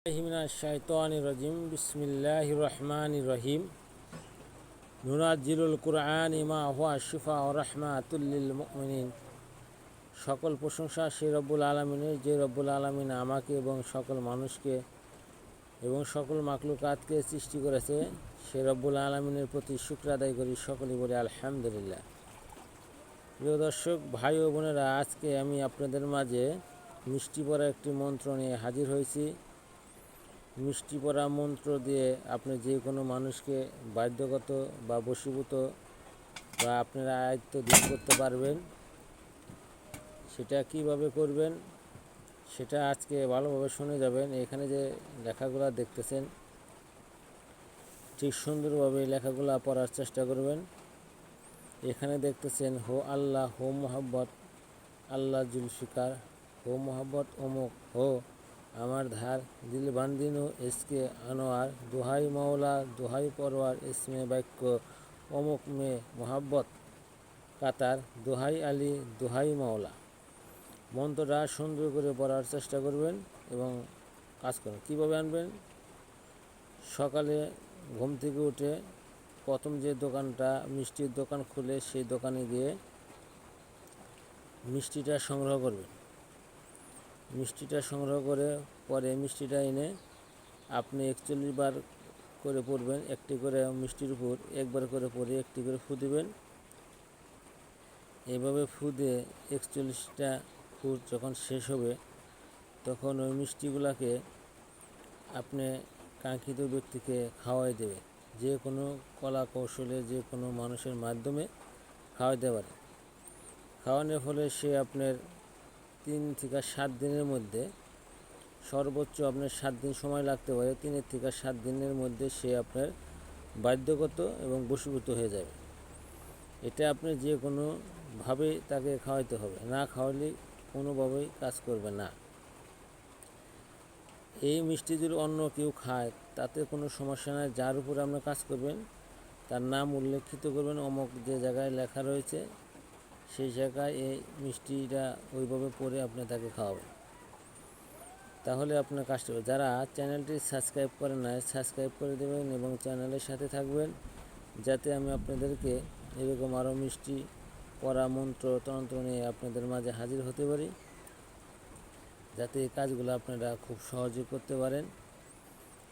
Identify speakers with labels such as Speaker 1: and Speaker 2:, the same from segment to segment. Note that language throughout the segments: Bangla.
Speaker 1: শাইতানির বিসমিল্লাহির রহমানির রহিম। নুনাজ্জিলুল কুরআনি মা হুয়া শিফা ওয়া রাহমাতুল লিল মুমিনিন। সকল প্রশংসা সেই রব্বুল আলামিনের, যে রব্বুল আলামিন আমাকে এবং সকল মানুষকে এবং সকল মাখলুকাতকে সৃষ্টি করেছে। সেই রব্বুল আলামিনের প্রতি শুকর আদায় করি, সকলেই বলি আলহামদুলিল্লাহ। প্রিয় দর্শক ভাই ও বোনেরা, আজকে আমি আপনাদের মাঝে মিষ্টি পড়া একটি মন্ত্র নিয়ে হাজির হয়েছি। মিষ্টি পড়া মন্ত্র দিয়ে আপনি যে কোনো মানুষকে বাধ্যগত বা বশীভূত বা আপনারা আয়ত্ত দূর করতে পারবেন। সেটা কিভাবে করবেন সেটা আজকে ভালোভাবে শুনে যাবেন। এখানে যে লেখাগুলো দেখতেছেন, ঠিক সুন্দরভাবে লেখাগুলো পড়ার চেষ্টা করবেন। এখানে দেখতেছেন, হো আল্লাহ, হো মোহাব্বত আল্লাহ জুলফিকার, হো মোহাব্বত অমুক, হো আমার ধার দিল বান্দিনো এসকে আনোয়ার, দোহাই মাওলা দোহাই পরওয়ার ইসমে বাক্য অমুক মে মোহাব্বত কাতার, দোহাই আলী দোহাই মাওলা। মন্ত্রটা সুন্দর করে পড়ার চেষ্টা করবেন এবং কাজ করুন। কীভাবে আনবেন? সকালে ঘুম থেকে উঠে প্রথম যে দোকানটা মিষ্টির দোকান খুলে সেই দোকানে গিয়ে মিষ্টিটা সংগ্রহ করবেন। মিষ্টিটা সংগ্রহ করে পরে মিষ্টিটা এনে আপনি 41 বার করে পড়বেন। একটি করে মিষ্টির উপর একবার করে পরে একটি করে ফু দেবেন। এইভাবে ফু দিয়ে 41টা ফু যখন শেষ হবে, তখন ওই মিষ্টিগুলোকে আপনি কাঙ্ক্ষিত ব্যক্তিকে খাওয়াই দেবেন। যে কোনো কলা কৌশলে যে কোনো মানুষের মাধ্যমে খাওয়াইতে পারে। খাওয়ানোর ফলে সে আপনার 3 থেকে 7 দিনের মধ্যে, সর্বোচ্চ আপনার 7 দিন সময় লাগতে পারে, 3 থেকে 7 দিনের মধ্যে সে আপনার বাধ্যগত এবং বশীভূত হয়ে যাবে। এটা আপনি যে কোনোভাবেই তাকে খাওয়াইতে হবে, না খাওয়ালে কোনোভাবেই কাজ করবে না। এই মিষ্টি যদি অন্য কেউ খায় তাতে কোনো সমস্যা নাই। যার উপর আপনি কাজ করবেন তার নাম উল্লেখিত করবেন, অমুক যে জায়গায় লেখা রয়েছে সেই জায়গায় এই মিষ্টিটা ওইভাবে পরে আপনি তাকে খাওয়াবেন। তাহলে আপনার কাজটা হবে। যারা চ্যানেলটি সাবস্ক্রাইব করেন না, সাবস্ক্রাইব করে দেবেন এবং চ্যানেলের সাথে থাকবেন, যাতে আমি আপনাদেরকে এরকম আরও মিষ্টি পড়া মন্ত্র তন্ত্র নিয়ে আপনাদের মাঝে হাজির হতে পারি, যাতে এই কাজগুলো আপনারা খুব সহজে করতে পারেন।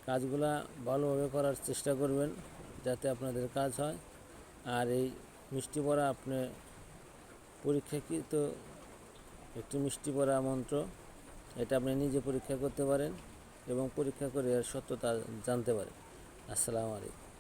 Speaker 1: কাজগুলা ভালোভাবে করার চেষ্টা করবেন যাতে আপনাদের কাজ হয়। আর এই মিষ্টি পড়া আপনি পরীক্ষাকৃত একটি মিষ্টি পড়া মন্ত্র, এটা আপনি নিজে পরীক্ষা করতে পারেন এবং পরীক্ষা করে এর সত্যতা জানতে পারেন। আসসালামু আলাইকুম।